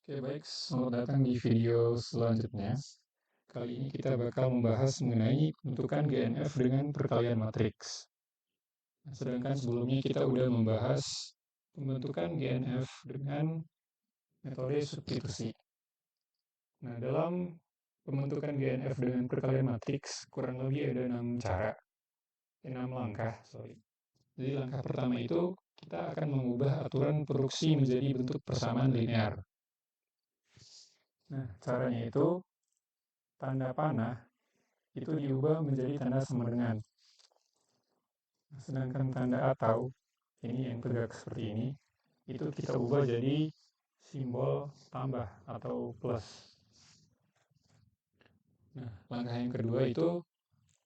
Oke, baik. Selamat datang di video selanjutnya. Kali ini kita bakal membahas mengenai pembentukan GNF dengan perkalian matriks. Nah, sedangkan sebelumnya kita udah membahas pembentukan GNF dengan metode substitusi. Nah, dalam pembentukan GNF dengan perkalian matriks, kurang lebih ada 6 cara, 6 langkah, sorry. Jadi langkah pertama itu, kita akan mengubah aturan produksi menjadi bentuk persamaan linear. Nah, caranya itu, tanda panah itu diubah menjadi tanda sama dengan. Sedangkan tanda atau, ini yang tegak seperti ini, itu kita ubah jadi simbol tambah atau plus. Nah, langkah yang kedua itu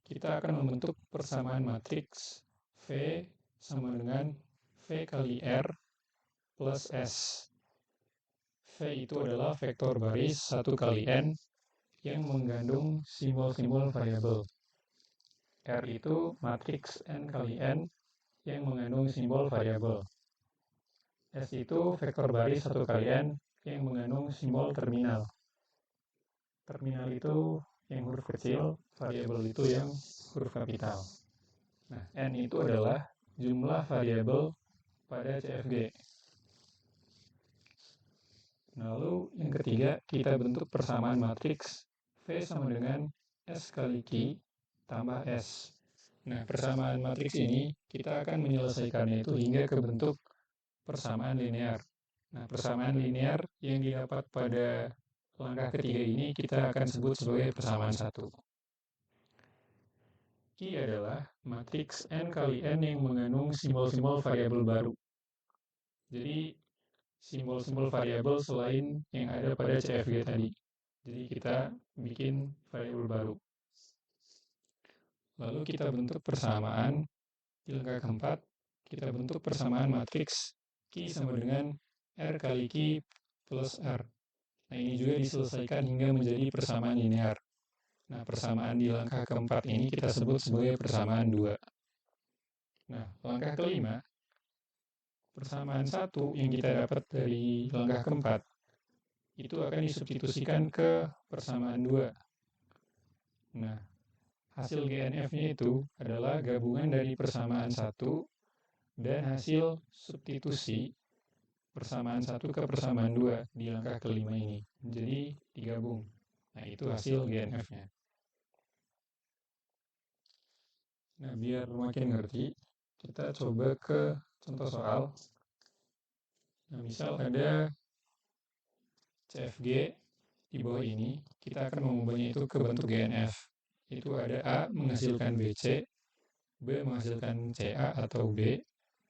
kita akan membentuk persamaan matriks V sama dengan V kali R plus S. V itu adalah vektor baris 1 kali N yang mengandung simbol-simbol variabel. R itu matriks N kali N yang mengandung simbol variabel. S itu vektor baris 1 kali N yang mengandung simbol terminal. Terminal itu yang huruf kecil, variabel itu yang huruf kapital. Nah, N itu adalah jumlah variabel pada CFG. Lalu yang ketiga, kita bentuk persamaan matriks V sama dengan S kali Q tambah S. Nah, persamaan matriks ini kita akan menyelesaikannya itu hingga ke bentuk persamaan linear. Nah, persamaan linear yang didapat pada langkah ketiga ini kita akan sebut sebagai persamaan satu. Q adalah matriks N kali N yang mengandung simbol-simbol variabel baru. Jadi, simbol-simbol variabel selain yang ada pada CFG tadi. Jadi, kita bikin variabel baru. Lalu kita bentuk persamaan di langkah keempat, kita bentuk persamaan matriks Q sama dengan R kali Q plus R. Nah, ini juga diselesaikan hingga menjadi persamaan linear. Nah, persamaan di langkah keempat ini kita sebut sebagai persamaan 2. Nah, langkah kelima, persamaan 1 yang kita dapat dari langkah keempat, itu akan disubstitusikan ke persamaan 2. Nah, hasil GNF-nya itu adalah gabungan dari persamaan 1 dan hasil substitusi persamaan 1 ke persamaan 2 di langkah kelima ini. Jadi, digabung. Nah, itu hasil GNF-nya. Nah, biar makin ngerti, kita coba ke contoh soal. Nah, misal ada CFG di bawah ini, kita akan mengubahnya itu ke bentuk GNF. Itu ada A menghasilkan BC, B menghasilkan CA atau B,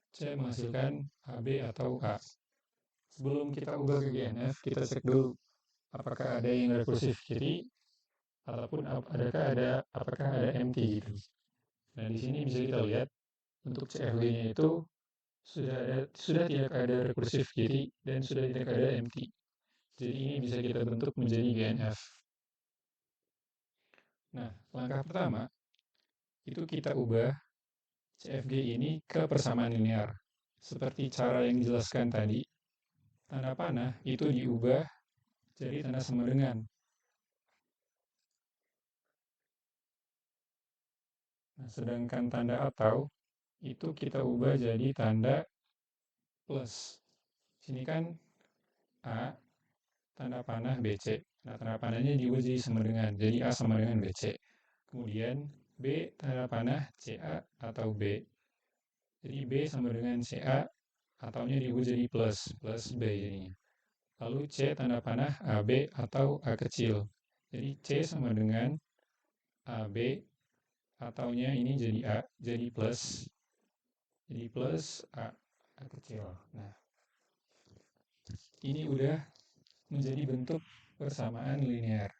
C menghasilkan AB atau A. Sebelum kita ubah ke GNF, kita cek dulu apakah ada yang rekursif kiri, ataupun apakah ada empty gitu. Nah, di sini bisa kita lihat untuk CFG-nya itu sudah tidak ada rekursif kiri dan sudah tidak ada empty. Jadi ini bisa kita bentuk menjadi GNF. Nah, langkah pertama itu kita ubah CFG ini ke persamaan linear. Seperti cara yang dijelaskan tadi, tanda panah itu diubah jadi tanda sama dengan. Nah, sedangkan tanda atau itu kita ubah jadi tanda plus. Sini kan A, tanda panah BC. Nah, tanda panahnya diubah jadi sama dengan. Jadi A sama dengan BC. Kemudian B, tanda panah CA atau B. Jadi B sama dengan CA, ataunya diubah jadi plus B jadinya. Lalu C tanda panah AB atau A kecil. Jadi C sama dengan AB, ataunya ini jadi A, jadi plus A kecil. Nah, ini udah menjadi bentuk persamaan linear.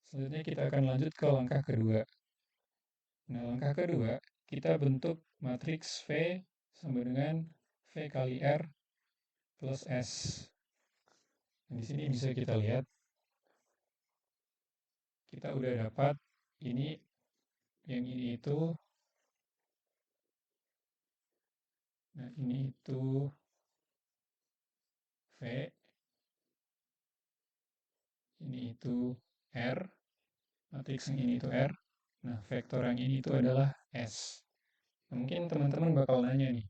Selanjutnya kita akan lanjut ke langkah kedua. Nah, langkah kedua, kita bentuk matriks V sama dengan V kali R plus S. Nah, di sini bisa kita lihat, kita udah dapat ini, yang ini itu, nah ini itu V, itu R, matriks yang ini itu R. Nah, vektor yang ini itu adalah S. Nah, mungkin teman-teman bakal nanya nih,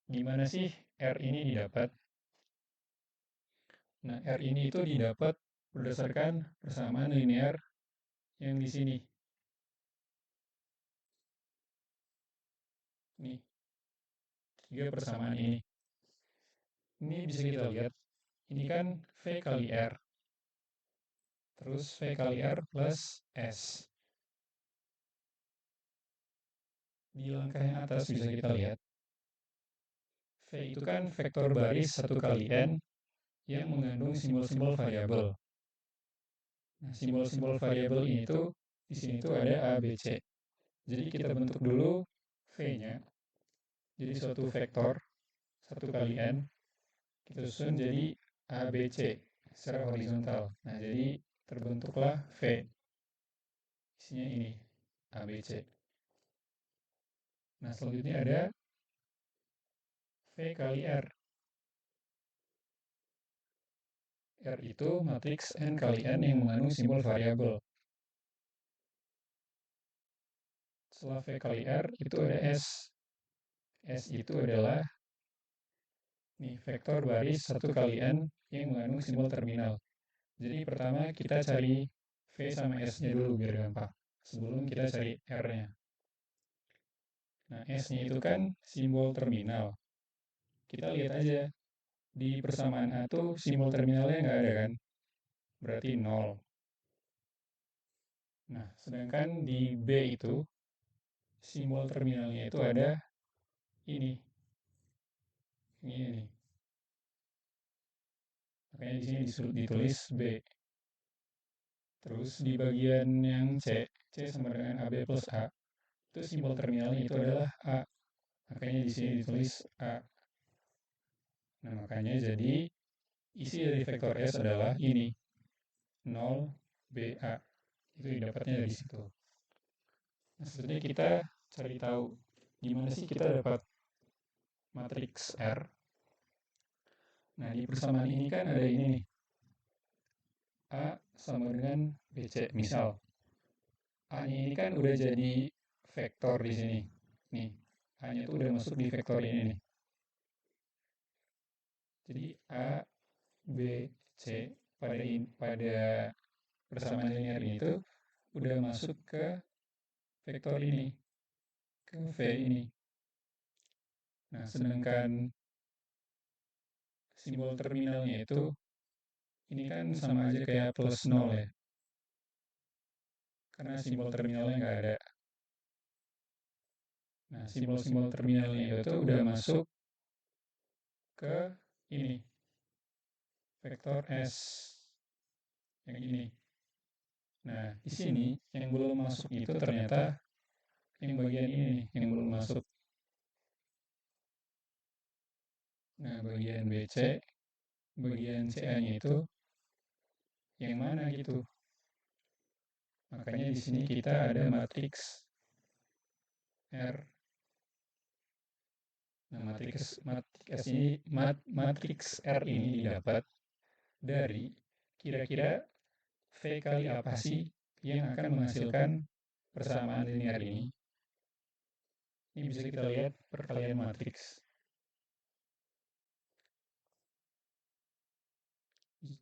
gimana sih R ini didapat? Nah, R ini itu didapat berdasarkan persamaan linear yang di sini. Nih, tiga persamaan ini. Ini bisa kita lihat, ini kan V kali R. Terus V kali R plus S. Di langkah yang atas bisa kita lihat, V itu kan vektor baris 1 kali N yang mengandung simbol-simbol variabel. Nah, simbol-simbol variabel ini tuh di sini tuh ada A, B, C. Jadi kita bentuk dulu V-nya jadi suatu vektor 1 kali N, kita susun jadi A, B, C secara horizontal. Nah, jadi terbentuklah V. Isinya ini, A, B, C. Nah, selanjutnya ada V kali R. R itu matriks N kali N yang mengandung simbol variabel. Setelah V kali R, itu ada S. S itu adalah nih, vektor baris 1 kali N yang mengandung simbol terminal. Jadi pertama kita cari V sama S-nya dulu biar gampang. Sebelum kita cari R-nya. Nah, S-nya itu kan simbol terminal. Kita lihat aja, di persamaan A tuh simbol terminalnya nggak ada kan? Berarti 0. Nah, sedangkan di B itu, simbol terminalnya itu ada ini. Ini nih. Makanya di sini ditulis B. Terus di bagian yang C sama dengan AB plus A, itu simbol terminalnya itu adalah A. Makanya di sini ditulis A. Nah, makanya jadi isi dari vektor S adalah ini, 0, BA. Itu didapatnya dari situ. Nah, selanjutnya kita cari tahu gimana sih kita dapat matriks R. Nah, di persamaan ini kan ada ini nih, A sama dengan BC. Misal, A-nya ini kan udah jadi vektor di sini. Nih, A-nya tuh udah masuk di vektor ini nih. Jadi A, B, C pada persamaan linear ini tuh udah masuk ke vektor ini, ke V ini. Nah, sedangkan simbol terminalnya itu ini kan sama aja kayak plus 0 ya. Karena simbol terminalnya nggak ada. Nah, simbol-simbol terminalnya itu udah masuk ke ini, vektor S yang ini. Nah, di sini yang belum masuk itu ternyata yang bagian ini nih, yang belum masuk. Nah, bagian BC, bagian CA-nya itu yang mana gitu. Makanya di sini kita ada matriks R. Nah, matriks R ini didapat dari kira-kira V kali apa sih yang akan menghasilkan persamaan linear ini. Ini bisa kita lihat perkalian matriks.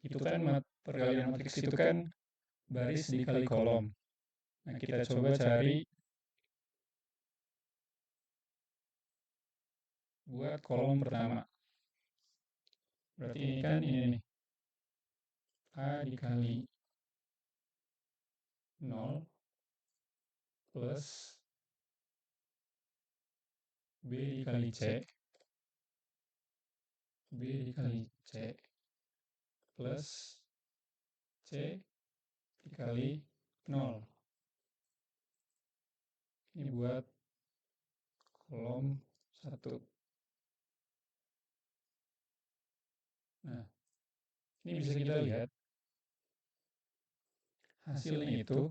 Itu kan perkalian matriks itu kan baris dikali kolom. Nah, kita coba cari buat kolom pertama. Berarti ini kan ini nih. A dikali 0 plus B dikali C, B dikali C plus C dikali 0. Ini buat kolom 1. Nah, ini bisa kita lihat hasilnya itu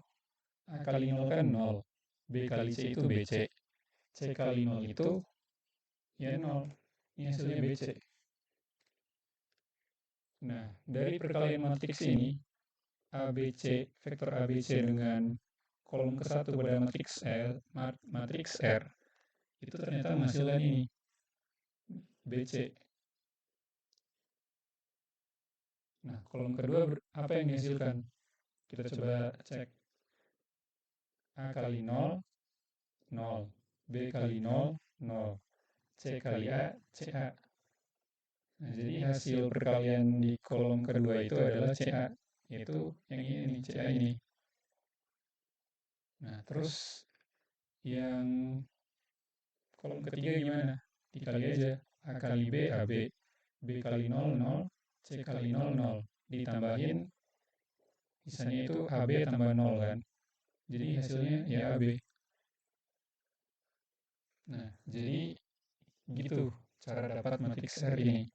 A kali 0 kan 0, B kali C itu BC, C kali 0 itu ya 0, ini hasilnya BC. Nah, dari perkalian matriks ini, vektor ABC dengan kolom ke-1 pada matriks R, itu ternyata menghasilkan ini, BC. Nah, kolom kedua apa yang dihasilkan? Kita coba cek. A kali 0, 0. B kali 0, 0. C kali A, CA. Nah, jadi hasil perkalian di kolom kedua itu adalah CA, yaitu yang ini, CA ini. Nah, terus yang kolom ketiga gimana? Dikali aja. A kali B, AB. B kali 0, 0. C kali 0, 0. Ditambahin, sisanya itu AB tambah 0 kan. Jadi hasilnya ya AB. Nah, jadi gitu cara dapat matriks R ini.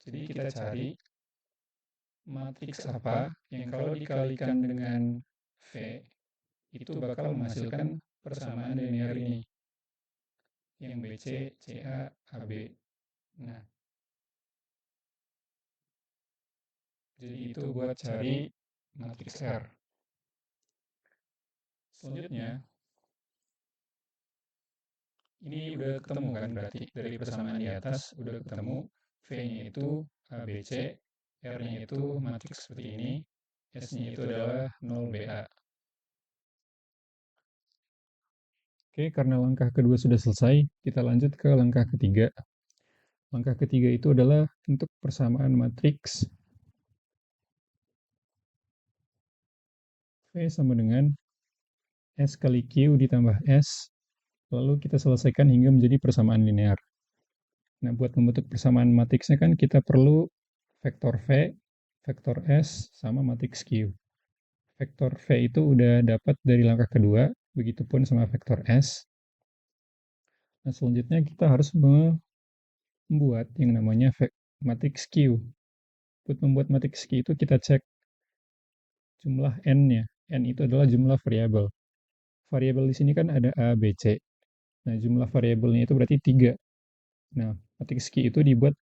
Jadi kita cari matriks apa yang kalau dikalikan dengan V itu bakal menghasilkan persamaan linear ini, yang BC, CA, AB. Nah, jadi itu buat cari matriks R. Selanjutnya, ini udah ketemu kan berarti dari persamaan di atas udah ketemu V-nya itu ABC, R-nya itu matriks seperti ini, S-nya itu adalah 0BA. Oke, karena langkah kedua sudah selesai, kita lanjut ke langkah ketiga. Langkah ketiga itu adalah untuk persamaan matriks V sama dengan S kali Q ditambah S, lalu kita selesaikan hingga menjadi persamaan linear. Nah, buat membentuk persamaan matriksnya kan kita perlu vektor V, vektor S, sama matriks Q. Vektor V itu udah dapat dari langkah kedua, begitupun sama vektor S. Nah, selanjutnya kita harus membuat yang namanya matriks Q. Buat membuat matriks Q itu kita cek jumlah N-nya. N itu adalah jumlah variabel. Variabel di sini kan ada A, B, C. Nah, jumlah variabelnya itu berarti 3. Nah, matriks Q itu dibuat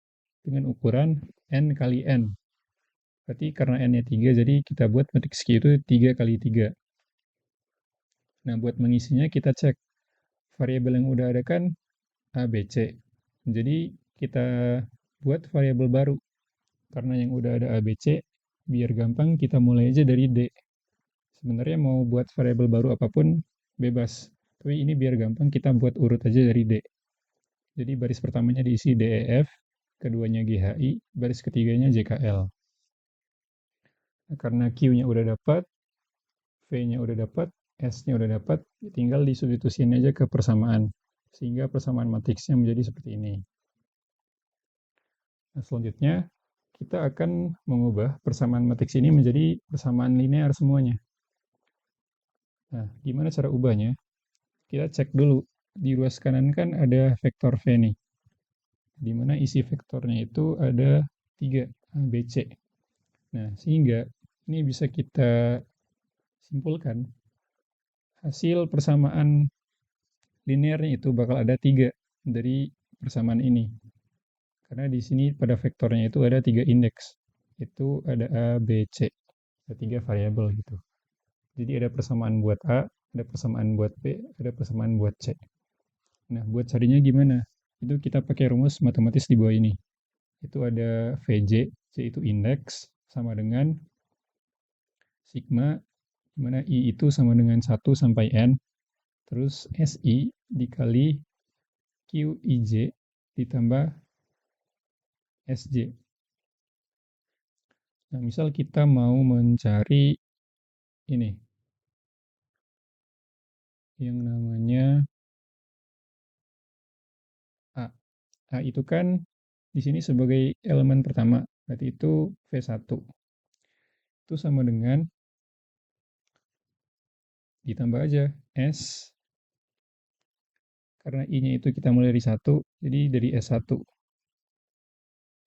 dengan ukuran N kali N. Berarti karena N-nya 3, jadi kita buat matriks Q itu 3 kali 3. Nah, buat mengisinya kita cek variabel yang udah ada kan A, B, C. Jadi kita buat variabel baru. Karena yang udah ada A, B, C, biar gampang kita mulai aja dari D. Sebenarnya mau buat variabel baru apapun bebas. Tapi ini biar gampang kita buat urut aja dari D. Jadi baris pertamanya diisi DEF, keduanya GHI, baris ketiganya JKL. Nah, karena Q-nya udah dapat, V-nya udah dapat, S-nya udah dapat, tinggal disubstitusiin aja ke persamaan. Sehingga persamaan matriksnya menjadi seperti ini. Nah, selanjutnya kita akan mengubah persamaan matriks ini menjadi persamaan linear semuanya. Nah, gimana cara ubahnya? Kita cek dulu. Di ruas kanan kan ada vektor V nih. Di mana isi vektornya itu ada 3, A, B, C. Nah, sehingga ini bisa kita simpulkan hasil persamaan linearnya itu bakal ada 3 dari persamaan ini. Karena di sini pada vektornya itu ada 3 indeks. Itu ada A, B, C. Ada 3 variabel gitu. Jadi ada persamaan buat A, ada persamaan buat B, ada persamaan buat C. Nah, buat carinya gimana? Itu kita pakai rumus matematis di bawah ini. Itu ada VJ, C itu indeks, sama dengan sigma, di mana I itu sama dengan 1 sampai N, terus SI dikali QIJ ditambah SJ. Nah, misal kita mau mencari ini, yang namanya A. A itu kan di sini sebagai elemen pertama, berarti itu V1. Itu sama dengan ditambah aja S, karena I-nya itu kita mulai dari 1, jadi dari S1.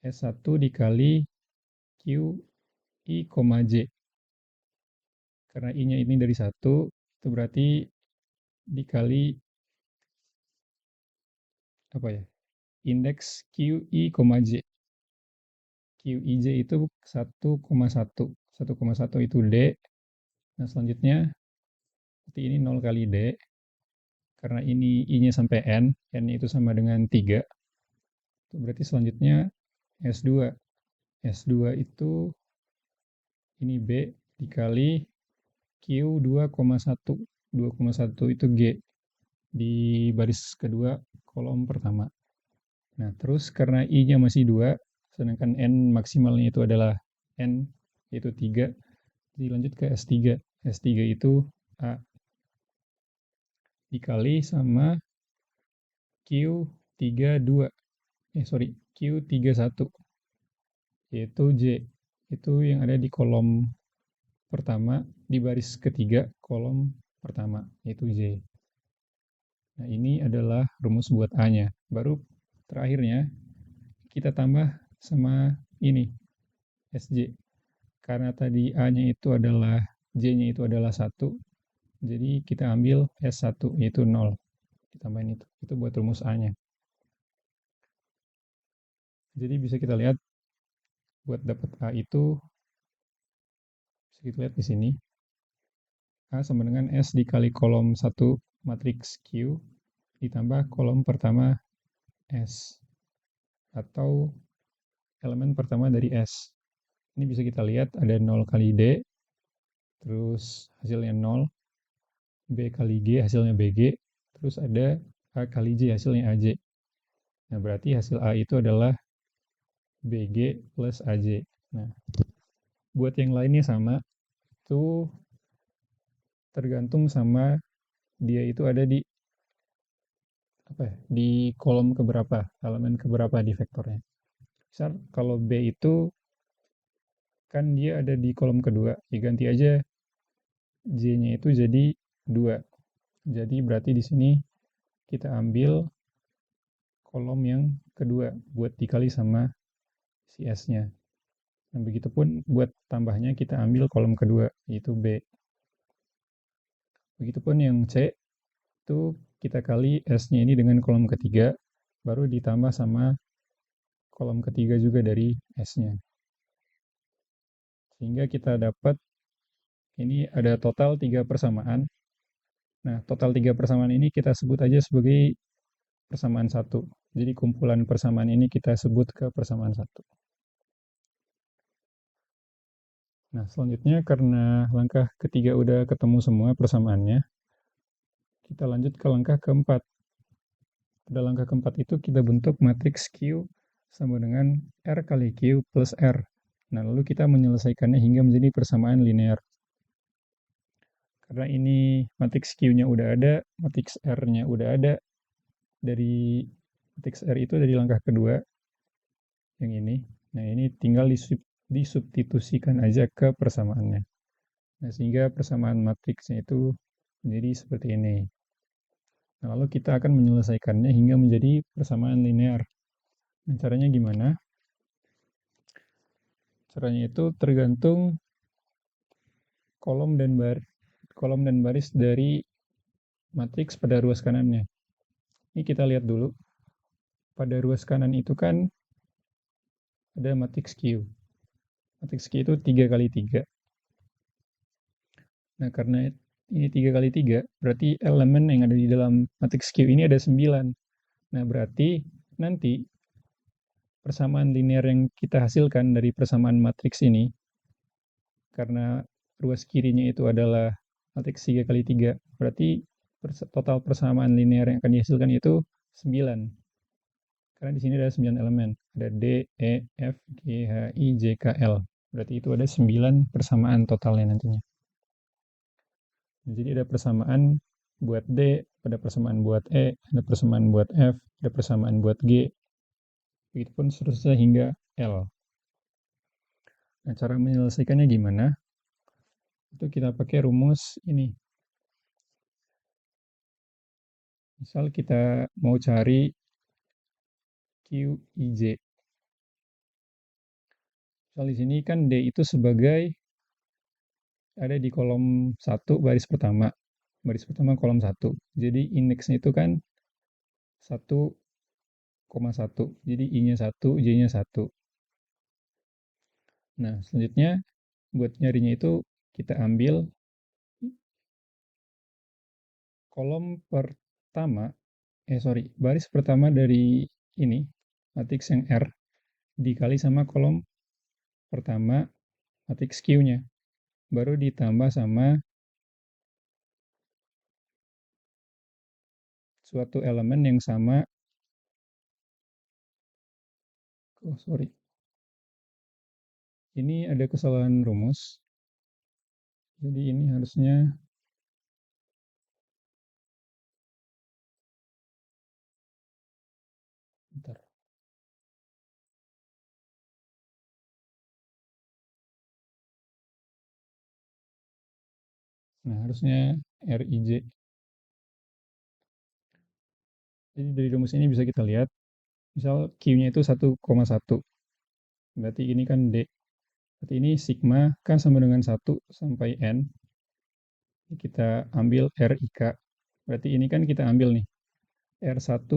S1 dikali Q I, J. Karena I-nya ini dari 1, itu berarti dikali apa ya? Indeks QI, J. QIJ itu 1,1. 1,1 itu D. Nah, selanjutnya seperti ini 0 kali D. Karena ini I-nya sampai N itu sama dengan 3. Itu berarti selanjutnya S2. S2 itu ini B dikali Q 2,1. 2,1 itu G di baris kedua kolom pertama. Nah, terus karena I-nya masih 2, sedangkan N maksimalnya itu adalah N, yaitu 3, jadi lanjut ke S3. S3 itu A dikali sama Q32, Q31, yaitu J. Itu yang ada di kolom pertama, di baris ketiga kolom pertama, yaitu J. Nah, ini adalah rumus buat A-nya. Baru terakhirnya, kita tambah sama ini, SJ. Karena tadi A-nya itu adalah, J-nya itu adalah 1, jadi kita ambil S1, yaitu 0. Ditambahin itu. Itu buat rumus A-nya. Jadi bisa kita lihat, buat dapat A itu, bisa kita lihat di sini. A sama dengan S dikali kolom 1 matriks Q, ditambah kolom pertama S. Atau elemen pertama dari S. Ini bisa kita lihat ada 0 kali D, terus hasilnya 0, B kali G hasilnya BG, terus ada A kali J hasilnya AJ. Nah, berarti hasil A itu adalah BG plus AJ. Nah, buat yang lainnya sama, itu tergantung sama dia itu ada di di kolom keberapa, elemen keberapa di vektornya. Misal kalau B itu kan dia ada di kolom kedua, diganti aja J-nya itu jadi 2. Jadi berarti di sini kita ambil kolom yang kedua buat dikali sama si S-nya. Dan begitupun buat tambahnya kita ambil kolom kedua, yaitu B. Begitupun yang C, itu kita kali S-nya ini dengan kolom ketiga, baru ditambah sama kolom ketiga juga dari S-nya. Sehingga kita dapat, ini ada total 3 persamaan. Nah, total 3 persamaan ini kita sebut aja sebagai persamaan 1. Jadi kumpulan persamaan ini kita sebut ke persamaan 1. Nah, selanjutnya karena langkah ketiga udah ketemu semua persamaannya, kita lanjut ke langkah keempat. Pada langkah keempat itu kita bentuk matriks Q sama dengan R kali Q plus R. Nah, lalu kita menyelesaikannya hingga menjadi persamaan linear. Karena ini matriks Q-nya udah ada, matriks R-nya udah ada, dari matriks R itu dari langkah kedua, yang ini. Nah, ini tinggal disubstitusikan aja ke persamaannya. Nah, sehingga persamaan matriksnya itu menjadi seperti ini. Nah, lalu kita akan menyelesaikannya hingga menjadi persamaan linear. Nah, caranya gimana? Caranya itu tergantung kolom dan baris dari matriks pada ruas kanannya. Ini kita lihat dulu. Pada ruas kanan itu kan ada matriks Q. Matriks Q itu 3 kali 3. Nah, karena ini 3 kali 3, berarti elemen yang ada di dalam matriks Q ini ada 9. Nah, berarti nanti persamaan linear yang kita hasilkan dari persamaan matriks ini, karena ruas kirinya itu adalah matriks 3 kali 3, berarti total persamaan linear yang akan dihasilkan itu 9. Karena di sini ada 9 elemen. Ada D, E, F, G, H, I, J, K, L. Berarti itu ada 9 persamaan totalnya nantinya. Jadi ada persamaan buat D, ada persamaan buat E, ada persamaan buat F, ada persamaan buat G. Begitupun seterusnya hingga L. Nah, cara menyelesaikannya gimana? Itu kita pakai rumus ini. Misal kita mau cari QIJ. Misal di sini kan D itu sebagai ada di kolom 1 baris pertama. Baris pertama kolom 1. Jadi indeksnya itu kan 1,1. Jadi I-nya 1, J-nya 1. Nah, selanjutnya buat nyarinya itu kita ambil kolom pertama, baris pertama dari ini, matriks yang R, dikali sama kolom pertama matriks Q-nya. Baru ditambah sama suatu elemen yang sama. Oh, sorry. Ini ada kesalahan rumus. Jadi ini harusnya, bentar. Nah, harusnya RIJ. Jadi dari rumus ini bisa kita lihat, misal Q-nya itu 1,1. Berarti ini kan D. Berarti ini sigma kan sama dengan 1 sampai N. Kita ambil RIK. Berarti ini kan kita ambil nih, R1,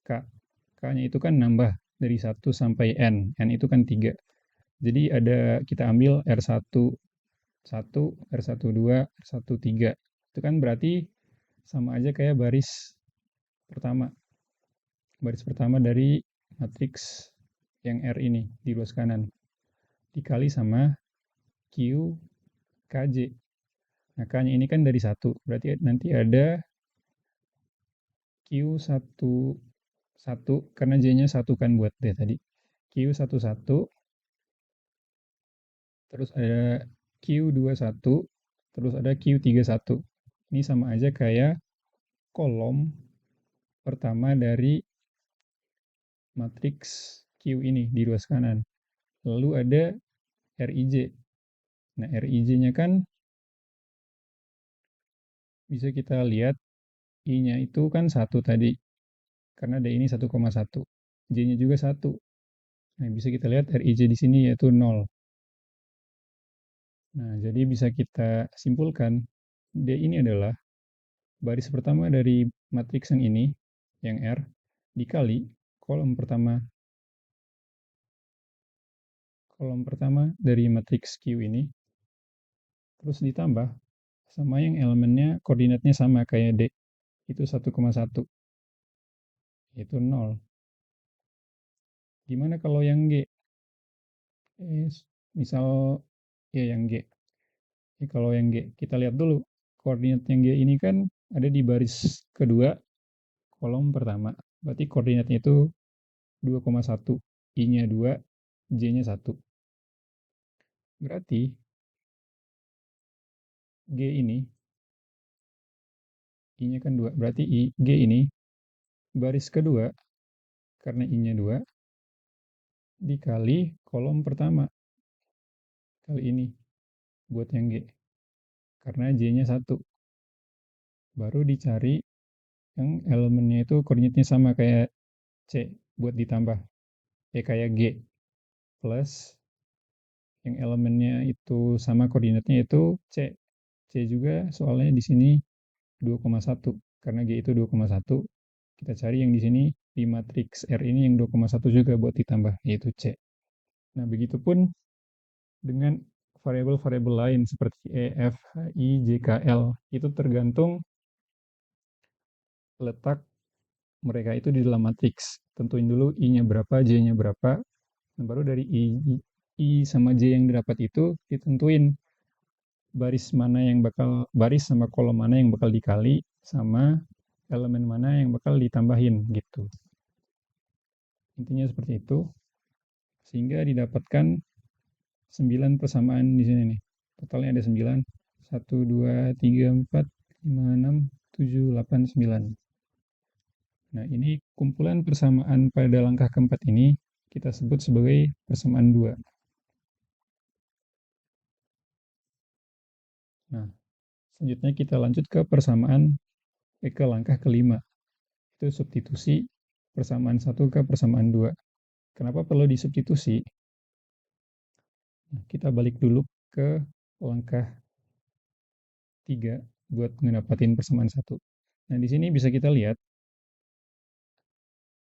K. K-nya itu kan nambah dari 1 sampai N. N itu kan 3. Jadi kita ambil R1, 1, R1, 2, R1, 3. Itu kan berarti sama aja kayak baris pertama. Baris pertama dari matriks yang R ini di ruas kanan. Dikali sama Q, KJ. Nah, K-nya ini kan dari 1. Berarti nanti ada Q1, 1, karena J-nya 1 kan buat D tadi. Q11, terus ada Q21, terus ada Q31. Ini sama aja kayak kolom pertama dari matriks Q ini di ruas kanan. Lalu ada RIJ. Nah, RIJ-nya kan bisa kita lihat I-nya itu kan 1 tadi, karena D ini 1,1. J-nya juga 1. Nah, bisa kita lihat RIJ di sini yaitu 0. Nah, jadi bisa kita simpulkan D ini adalah baris pertama dari matriks yang ini, yang R, dikali kolom pertama dari matriks Q ini, terus ditambah sama yang elemennya koordinatnya sama kayak D, itu 1,1, itu 0. Gimana kalau yang G? Misal ya yang G. Kalau yang G, kita lihat dulu. Koordinat yang G ini kan ada di baris kedua, kolom pertama. Berarti koordinatnya itu 2,1. I-nya 2, J-nya 1. Berarti G ini, I-nya kan 2. Berarti G ini baris kedua, karena I-nya 2, dikali kolom pertama. Kali ini, buat yang G. Karena J-nya 1. Baru dicari yang elemennya itu koordinatnya sama kayak C, buat ditambah. Kayak G. Plus yang elemennya itu sama koordinatnya itu C. C juga soalnya di sini 2,1. Karena G itu 2,1. Kita cari yang di sini di matriks R ini yang 2,1 juga buat ditambah, yaitu C. Nah, begitupun dengan variabel-variabel lain seperti E, F, I, J, K, L. Itu tergantung letak mereka itu di dalam matriks. Tentuin dulu I-nya berapa, J-nya berapa. Nah, baru dari I sama J yang didapat itu ditentuin baris sama kolom mana yang bakal dikali sama elemen mana yang bakal ditambahin gitu. Intinya seperti itu. Sehingga didapatkan 9 persamaan di sini nih. Totalnya ada 9. 1, 2, 3, 4, 5, 6, 7, 8, 9. Nah, ini kumpulan persamaan pada langkah keempat ini kita sebut sebagai persamaan 2. Nah, selanjutnya kita lanjut ke langkah kelima. Itu substitusi persamaan 1 ke persamaan 2. Kenapa perlu disubstitusi? Nah, kita balik dulu ke langkah 3 buat ngedapatin persamaan 1. Nah, di sini bisa kita lihat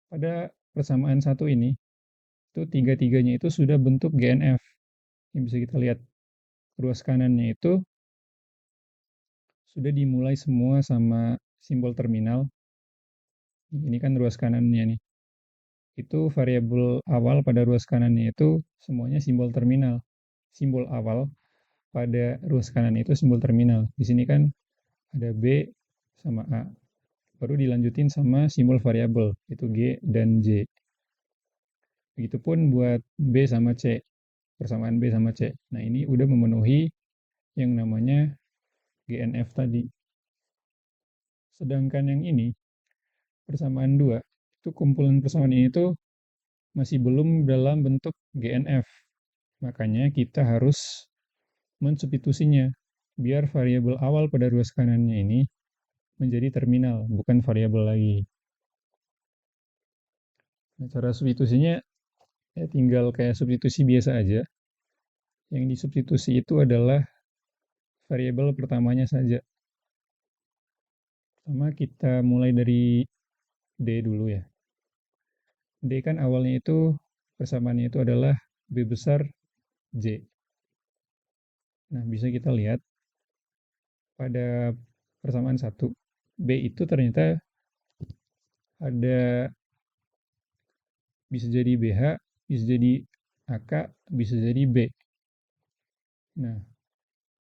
pada persamaan 1 ini, itu tiga-tiganya itu sudah bentuk GNF. Yang bisa kita lihat ruas kanannya itu sudah dimulai semua sama simbol terminal. Ini kan ruas kanannya nih. Itu variabel awal pada ruas kanannya itu semuanya simbol terminal. Simbol awal pada ruas kanan itu simbol terminal. Di sini kan ada B sama A. Baru dilanjutin sama simbol variabel, itu G dan J. Begitupun buat B sama C, persamaan B sama C. Nah, ini udah memenuhi yang namanya GNF tadi. Sedangkan yang ini, persamaan 2, itu kumpulan persamaan ini tuh masih belum dalam bentuk GNF. Makanya kita harus mensubstitusinya, biar variabel awal pada ruas kanannya ini menjadi terminal, bukan variabel lagi. Nah, cara substitusinya ya tinggal kayak substitusi biasa aja. Yang disubstitusi itu adalah variabel pertamanya saja. Pertama kita mulai dari D dulu ya. D kan awalnya itu persamaannya itu adalah B besar J. Nah, bisa kita lihat pada persamaan 1, B itu ternyata ada bisa jadi BH, bisa jadi AK, bisa jadi B. Nah,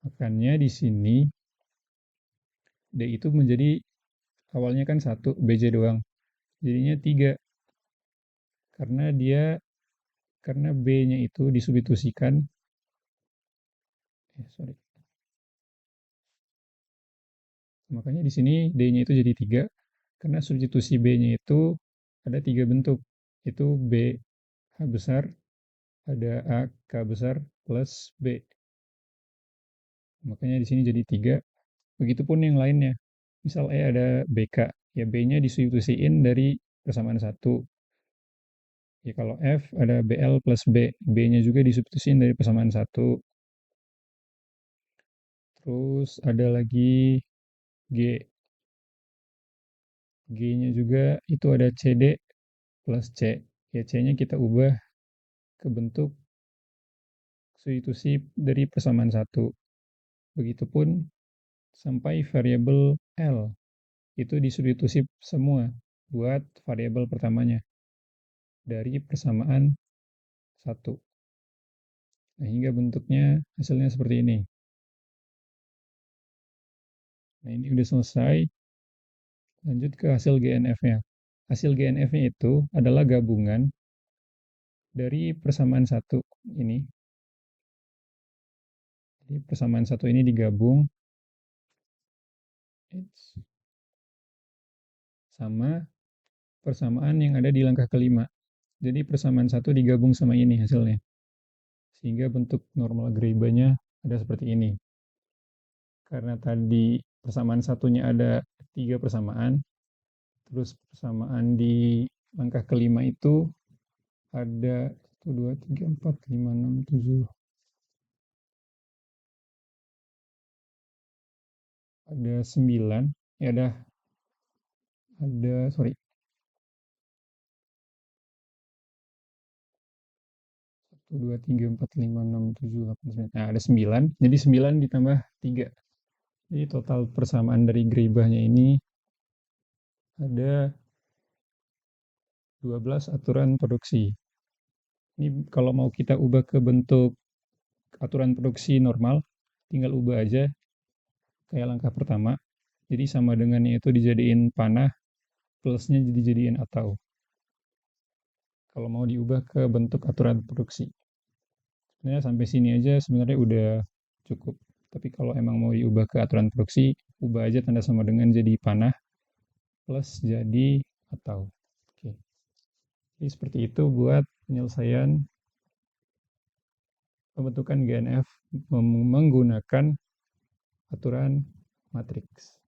makanya di sini D itu menjadi awalnya kan 1, BJ doang. Jadinya 3 karena B-nya itu disubstitusikan sorry. Makanya di sini D-nya itu jadi 3 karena substitusi B-nya itu ada 3 bentuk. Itu B H besar, ada A K besar plus B. Makanya di sini jadi 3. Begitupun yang lainnya. Misal ada BK, ya B-nya disubstitusiin dari persamaan 1. Ya kalau F ada BL plus B, B-nya juga disubstitusiin dari persamaan 1. Terus ada lagi G. G-nya juga itu ada CD plus C. Ya C-nya kita ubah ke bentuk substitusi dari persamaan 1. Begitupun sampai variabel L. Itu disubstitusi semua buat variabel pertamanya dari persamaan 1. Nah, hingga bentuknya hasilnya seperti ini. Nah, ini udah selesai. Lanjut ke hasil GNF-nya. Hasil GNF-nya itu adalah gabungan dari persamaan 1 ini. Jadi persamaan 1 ini digabung sama persamaan yang ada di langkah kelima. Jadi persamaan 1 digabung sama ini hasilnya. Sehingga bentuk normal Greiba-nya ada seperti ini. Karena tadi persamaan satunya ada 3 persamaan, terus persamaan di langkah kelima itu ada 1, 2, 3, 4, 5, 6, 7. Ada 9. Ya sorry. 1, 2, 3, 4, 5, 6, 7, 8, 9. Nah, ada 9. Jadi 9 ditambah 3. Jadi total persamaan dari Greibach-nya ini ada 12 aturan produksi. Ini kalau mau kita ubah ke bentuk aturan produksi normal, tinggal ubah aja kayak langkah pertama. Jadi sama dengannya itu dijadiin panah, plusnya dijadiin atau. Kalau mau diubah ke bentuk aturan produksi. Sebenarnya sampai sini aja sebenarnya udah cukup. Tapi kalau emang mau diubah ke aturan produksi, ubah aja tanda sama dengan jadi panah, plus jadi atau. Oke. Jadi seperti itu buat penyelesaian pembentukan GNF menggunakan aturan matriks.